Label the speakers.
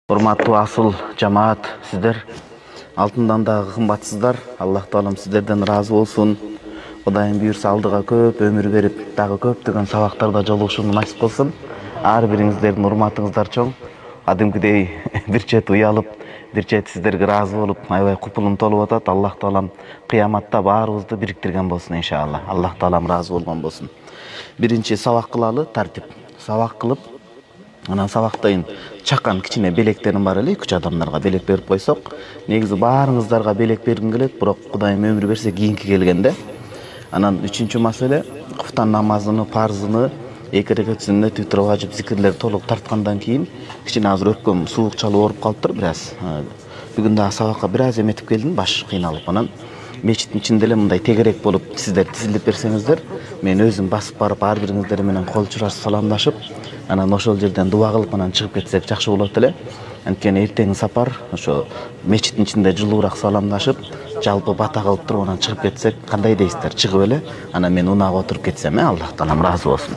Speaker 1: Урматтуу асыл жамаат, сиздер алтындан дагы кымбатсыздар. Аллах таалам сиздерден ыраазы болсун. Кудайым буйрса алдыга көп өмүр берип, дагы көптөгөн сабактарда жолугушууну насип кылсын. Ар бириңиздердин урматыңыздар чоң. Кадимкидей бир чет уялып, бир чет сиздерге ыраазы болуп, аябай купулум толуп атат. Аллах таалам кыяматта баарыбызды бириктирген болсун иншалла. Аллах таалам ыраазы болгон болсун. Биринчи сабак кылалы, тартип. Сабак кылып, анан сабактайын чакан кичине белектерим бар эле, 2 адамдарга белек берип койсок, негизи баарыңыздарга белек бергим келет, бирок Кудайым өмүр берсе кийинки келгенде. Анан 3-чү маселе, куфтан намазыны, парзыны, 2 рекат сүннет, 3 важип зикирлер толук тарткандан кийин кичине азыр өпкөм суук чалып ооруп калыптыр бираз. Бүгүн да сабакка бираз эметип келдим, баш кыйналып. Анан мечиттин ичинде эле мындай тегерек болуп сиздер тизилип берсеңиздер, мен өзүм басып барып ар бириңиздер менен кол чурашып саламдашып, анан ошол жерден дуа кылып анан чыгып кетсек жакшы болот эле. Анткени эртең сапар ошо мечиттин ичинде жылуураак саламдашып, жалпы бата кылып туруп анан чыгып кетсек кандай дейсиздер? Чыгып эле анан мен унаага отуруп кетсем, Аллах таалам ыраазы болсун.